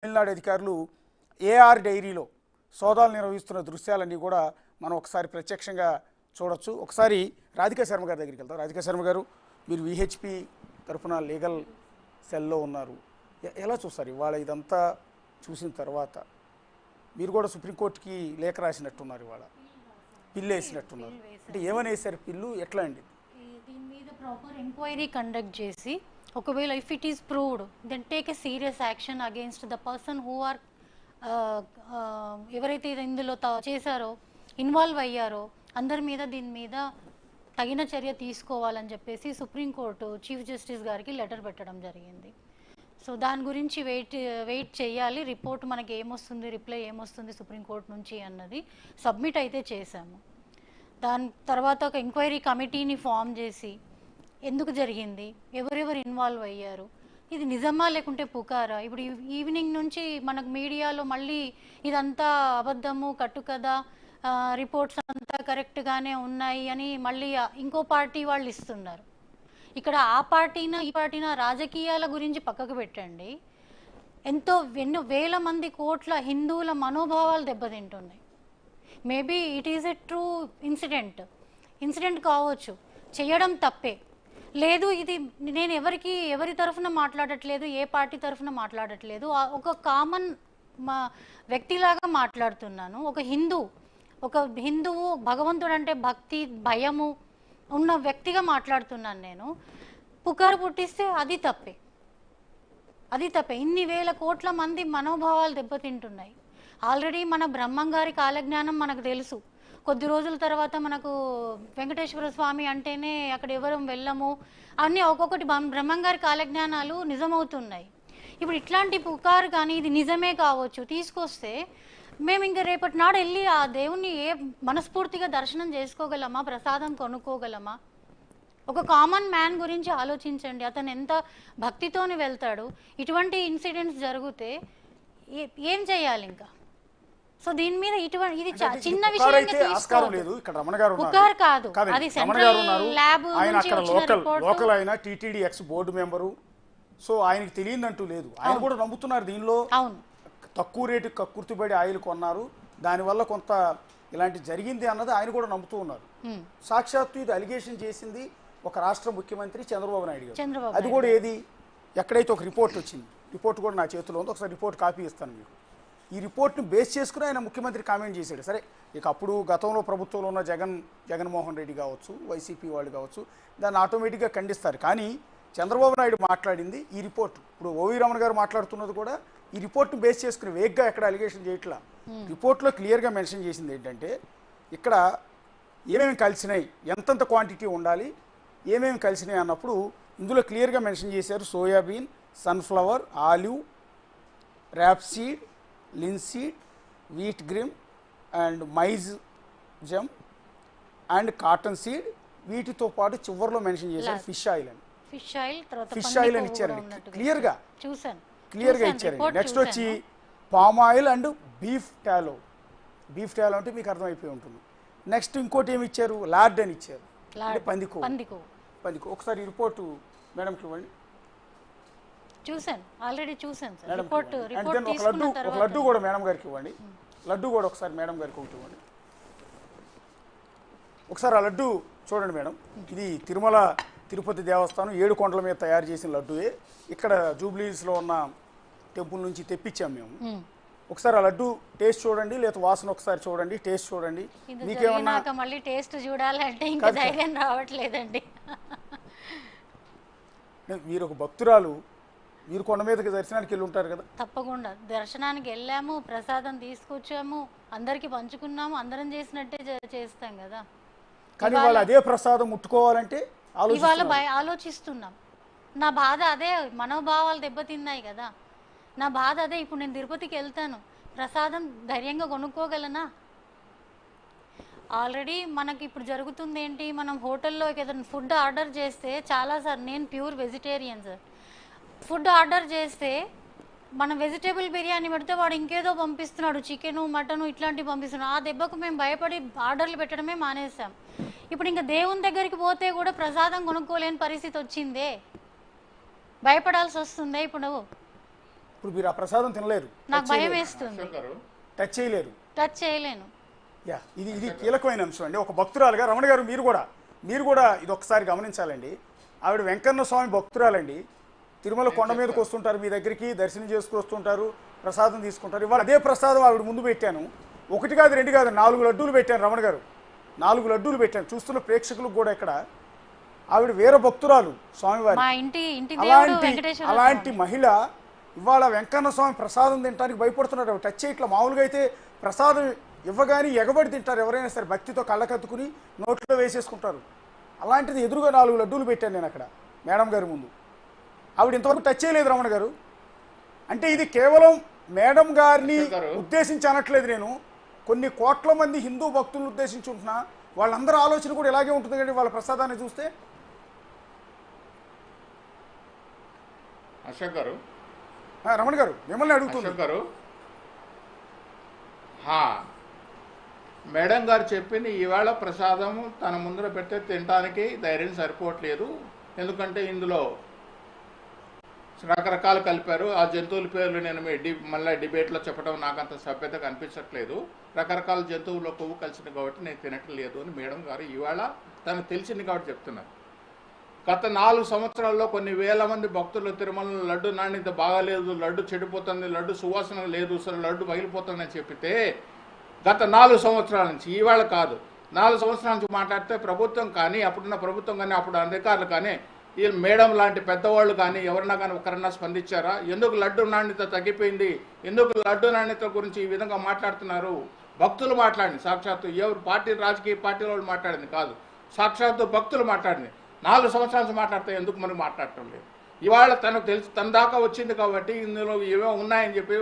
తమిళనాడు అధికారులు ఏఆర్ డైరీలో సోదాలు నిర్వహిస్తున్న దృశ్యాలన్నీ కూడా మనం ఒకసారి ప్రత్యక్షంగా చూడొచ్చు. ఒకసారి రాధికా శర్మ గారి దగ్గరికి వెళ్తాం. రాధికా శర్మ గారు, మీరు విహెచ్పి తరఫున లీగల్ సెల్లో ఉన్నారు. ఎలా చూస్తారు ఇవాళ ఇదంతా చూసిన తర్వాత? మీరు కూడా సుప్రీంకోర్టుకి లేఖ రాసినట్టున్నారు, ఇవాళ పిల్లు వేసినట్టున్నారు. అంటే ఏమని వేశారు పిల్లు, ఎట్లా అండి? దీని మీద ప్రాపర్ ఎంక్వైరీ కండక్ట్ చేసి ఒకవేళ if it is proved then take a serious action against the person who are ఎవరైతే ఇందులో చేశారో, ఇన్వాల్వ్ అయ్యారో అందరి మీద దీని మీద తగిన చర్య తీసుకోవాలని చెప్పేసి సుప్రీంకోర్టు చీఫ్ జస్టిస్ గారికి లెటర్ పెట్టడం జరిగింది. సో దాని గురించి వెయిట్ చేయాలి. రిపోర్ట్ మనకి ఏమొస్తుంది, రిప్లై ఏమొస్తుంది సుప్రీంకోర్టు నుంచి అన్నది సబ్మిట్ అయితే చేశాము. దాని తర్వాత ఒక ఎంక్వైరీ కమిటీని ఫామ్ చేసి ఎందుకు జరిగింది, ఎవరెవరు ఇన్వాల్వ్ అయ్యారు, ఇది నిజమా లేకుంటే పుకారా. ఇప్పుడు ఈవినింగ్ నుంచి మనకు మీడియాలో మళ్ళీ ఇదంతా అబద్ధము, కట్టుకథ, రిపోర్ట్స్ అంతా కరెక్ట్గానే ఉన్నాయి అని మళ్ళీ ఇంకో పార్టీ వాళ్ళు ఇస్తున్నారు. ఇక్కడ ఆ పార్టీనా ఈ పార్టీనా రాజకీయాల గురించి పక్కకు పెట్టండి. ఎన్నో వేల మంది కోట్ల హిందువుల మనోభావాలు దెబ్బతింటున్నాయి. Maybe it is a true incident కావచ్చు, చేయడం తప్పే లేదు. ఇది నేను ఎవరి తరఫున మాట్లాడట్లేదు, ఏ పార్టీ తరఫున మాట్లాడట్లేదు, ఒక కామన్ వ్యక్తిలాగా మాట్లాడుతున్నాను. ఒక హిందువు భగవంతుడు అంటే భక్తి భయము ఉన్న వ్యక్తిగా మాట్లాడుతున్నాను నేను. పుకారు పుట్టిస్తే అది తప్పే. ఇన్ని వేల కోట్ల మంది మనోభావాలు దెబ్బతింటున్నాయి. ఆల్రెడీ మన బ్రహ్మంగారి కాలజ్ఞానం మనకు తెలుసు. కొద్ది రోజుల తర్వాత మనకు వెంకటేశ్వర స్వామి అంటేనే అక్కడ ఎవరు వెళ్ళము అన్నీ ఒక్కొక్కటి బ్రహ్మంగారి కాలజ్ఞానాలు నిజమవుతున్నాయి. ఇప్పుడు ఇట్లాంటి పుకారు కానీ ఇది నిజమే కావచ్చు తీసుకొస్తే మేము ఇంకా రేపటి నాడు వెళ్ళి ఆ దేవుణ్ణి మనస్ఫూర్తిగా దర్శనం చేసుకోగలమా, ప్రసాదం కొనుక్కోగలమా? ఒక కామన్ మ్యాన్ గురించి ఆలోచించండి. అతను ఎంత భక్తితోని వెళ్తాడు. ఇటువంటి ఇన్సిడెంట్స్ జరిగితే ఏం చేయాలి ఇంకా? సో దీని మీద ఇది చిన్న విషయం కాదు, అది సెంట్రల్ ల్యాబ్ లోకల్ అయినా TTD X board member. So ఆయనకి తెలియదంటూ లేదు, ఆయన కూడా నమ్ముతున్నారు దీనిలో. అవును, తక్కువ రేటుకి కక్కుర్తిపడి ఆయిల్ కొన్నారు, దానివల్ల కొంత ఇలాంటి జరిగింది అన్నది ఆయన కూడా నమ్ముతూ ఉన్నారు. సాక్షాత్తు ఇది అలిగేషన్ చేసింది ఒక రాష్ట్ర ముఖ్యమంత్రి చంద్రబాబు నాయుడు గారు. అది కూడా ఏది, ఎక్కడైతే ఒక రిపోర్ట్ వచ్చింది, రిపోర్ట్ కూడా నా చేతిలో ఉంది, ఒకసారి రిపోర్ట్ కాపీ ఇస్తాను మీకు. ఈ రిపోర్ట్ని బేస్ చేసుకుని ఆయన ముఖ్యమంత్రి కామెంట్ చేశాడు. సరే, ఇక అప్పుడు గతంలో ప్రభుత్వంలో ఉన్న జగన్మోహన్ రెడ్డి కావచ్చు, వైసీపీ వాళ్ళు కావచ్చు, దాన్ని ఆటోమేటిక్గా ఖండిస్తారు. కానీ చంద్రబాబు నాయుడు మాట్లాడింది ఈ రిపోర్ట్. ఇప్పుడు ఓవి రమణ గారు మాట్లాడుతున్నది కూడా ఈ రిపోర్ట్ని బేస్ చేసుకుని వేగ్గా ఎక్కడ అలిగేషన్ చేయట్లా. రిపోర్ట్లో క్లియర్గా మెన్షన్ చేసింది ఏంటంటే ఇక్కడ ఏమేమి కలిసినాయి, ఎంతంత క్వాంటిటీ ఉండాలి, ఏమేమి కలిసినాయి అన్నప్పుడు ఇందులో క్లియర్గా మెన్షన్ చేశారు. Soybean, sunflower, olive, rapeseed, linseed, wheat germ and maize germ and cotton seed. వీటితో పాటు చివరిలో మెన్షన్ చేశారు ఫిష్ ఆయిల్ అని. ఫిష్ ఆయిల్ అని ఇచ్చారండి, క్లియర్గా ఇచ్చారండి. నెక్స్ట్ వచ్చి palm oil and beef tallow. Beef tallow అంటే మీకు అర్థమైపోయి ఉంటుంది. నెక్స్ట్ ఇంకోటి ఏమి ఇచ్చారు, లార్డ్ అని ఇచ్చారు, అంటే పందికో. ఒకసారి రిపోర్టు మేడంకి ఇవ్వండి. ఒక లడ్డు కూడా మేడం గారికి ఇవ్వండి. లడ్డు కూడా ఒకసారి మేడం గారికి ఒకటి ఇవ్వండి. ఒకసారి ఆ లడ్డు చూడండి మేడం. ఇది తిరుమల తిరుపతి దేవస్థానం 7 కొండల మీద తయారు చేసిన లడ్డువే. ఇక్కడ జూబ్లీస్లో ఉన్న టెంపుల్ నుంచి తెప్పించాం మేము. ఒకసారి ఆ లడ్డు టేస్ట్ చూడండి, లేదా వాసన ఒకసారి చూడండి, టేస్ట్ చూడండి. మీకేమన్నా మళ్ళీ టేస్ట్ చూడాలంటే ఇంకా ధైర్యం రావట్లేదండి. మీరు ఒక భక్తురాలు, మీరు కొండ మీదకి దర్శనానికి వెళ్ళి ఉంటారు కదా? తప్పకుండా దర్శనానికి వెళ్ళాము, ప్రసాదం తీసుకొచ్చాము, అందరికి పంచుకున్నాము, అందరం చేసినట్టే చేస్తాం కదా. కానీ వాళ్ళు అదే ప్రసాదం ముట్టుకోవాలంటే ఇవాళ ఆలోచిస్తున్నాం. నా బాధ అదే, మనోభావాలు దెబ్బతిన్నాయి కదా, నా బాధ అదే. ఇప్పుడు నేను తిరుపతికి వెళ్తాను, ప్రసాదం ధైర్యంగా కొనుక్కోగలనా? ఆల్రెడీ మనకి ఇప్పుడు జరుగుతుంది ఏంటి, మనం హోటల్లో ఏదైనా ఫుడ్ ఆర్డర్ చేస్తే చాలాసార్లు, నేను pure vegetarian sir, food order చేస్తే మనం వెజిటేబుల్ బిర్యానీ పెడితే వాడు ఇంకేదో పంపిస్తున్నాడు, చికెను మటను ఇట్లాంటివి పంపిస్తున్నాడు. ఆ దెబ్బకు మేము భయపడి ఆర్డర్లు పెట్టడమే మానేసాం. ఇప్పుడు ఇంకా దేవుని దగ్గరికి పోతే కూడా ప్రసాదం కొనుక్కోలేని పరిస్థితి వచ్చిందే, భయపడాల్సి వస్తుందే. ఇప్పుడు ఇప్పుడు మీరు ఆ ప్రసాదం తినలేరు, నాకు భయం వేస్తుంది, టచ్ చేయలేరు. టచ్ చేయలేను. యా, ఇది కీలకమైన అంశం అండి. ఒక భక్తురాలుగా రమణ గారు మీరు కూడా ఇది ఒకసారి గమనించాలండి. ఆవిడ వెంకన్న స్వామి భక్తురాలండి. తిరుమల కొండ మీదకి వస్తుంటారు, మీ దగ్గరికి దర్శనం చేసుకు వస్తుంటారు, ప్రసాదం తీసుకుంటారు. ఇవాళ అదే ప్రసాదం ఆవిడ ముందు పెట్టాను. 1 కాదు 2 కాదు 4 లడ్డూలు పెట్టాను రమణ గారు, 4 లడ్డూలు పెట్టాను. చూస్తున్న ప్రేక్షకులకు కూడా ఇక్కడ ఆవిడ వీర భక్తురాలు స్వామివారి. అలాంటి మహిళ ఇవాళ వెంకన్న స్వామి ప్రసాదం తినడానికి భయపడుతున్నారు. టచ్ చేయట్లా. మామూలుగా అయితే ప్రసాదం ఇవ్వగానే ఎగబడి తింటారు ఎవరైనా సరే, భక్తితో కళ్ళకత్తుకుని నోట్లో వేసేసుకుంటారు. అలాంటిది ఎదురుగా 4 లడ్డూలు పెట్టాను నేను అక్కడ మేడం గారి ముందు. ఆవిడ ఇంతవరకు టచ్ చేయలేదు రమణ గారు. అంటే ఇది కేవలం మేడం గారిని ఉద్దేశించి అనట్లేదు నేను, కొన్ని కోట్ల మంది హిందూ భక్తులను ఉద్దేశించి ఉంటున్నా. వాళ్ళందరూ ఆలోచన కూడా ఇలాగే ఉంటుంది కండి వాళ్ళ ప్రసాదాన్ని చూస్తే. అశోక్ గారు, రమణ గారు మిమ్మల్ని అడుగుతున్నారు. మేడం గారు చెప్పింది ఈవేళ ప్రసాదము తన ముందర పెడితే తినడానికి ధైర్యం సరిపోవట్లేదు, ఎందుకంటే ఇందులో రకరకాలు కలిపారు. ఆ జంతువుల పేర్లు నేను మళ్ళీ డిబేట్లో చెప్పడం నాకు అంత సభ్యత కనిపించట్లేదు. రకరకాల జంతువుల్లో కొవ్వు కలిసింది కాబట్టి నేను తినట్లేదు అని మేడం గారు ఇవాళ తనకు తెలిసింది కాబట్టి చెప్తున్నారు. గత 4 సంవత్సరాల్లో కొన్ని వేల మంది భక్తులు తిరుమలలో లడ్డు నాణ్యత బాగాలేదు, లడ్డు చెడిపోతుంది, లడ్డు సువాసన లేదు, లడ్డు పగిలిపోతుందని చెప్పితే గత 4 సంవత్సరాల నుంచి, ఇవాళ కాదు 4 సంవత్సరాల నుంచి మాట్లాడితే ప్రభుత్వం కానీ, అప్పుడున్న ప్రభుత్వం కానీ, అప్పుడు అధికారులు కానీ, ఈ మేడం లాంటి పెద్దవాళ్ళు కానీ ఎవరన్నా కానీ ఒకరన్నా స్పందించారా? ఎందుకు లడ్డు నాణ్యత తగ్గిపోయింది, ఎందుకు లడ్డు నాణ్యత గురించి ఈ విధంగా మాట్లాడుతున్నారు? భక్తులు మాట్లాడింది, సాక్షాత్తు ఎవరు పార్టీ రాజకీయ పార్టీల వాళ్ళు మాట్లాడింది కాదు, సాక్షాత్తు భక్తులు మాట్లాడింది. 4 సంవత్సరాల నుంచి మాట్లాడితే ఎందుకు మనకు మాట్లాడటం లేదు? ఇవాళ తనకు తెలిసి తన దాకా వచ్చింది కాబట్టి ఇందులో ఏమో ఉన్నాయని చెప్పి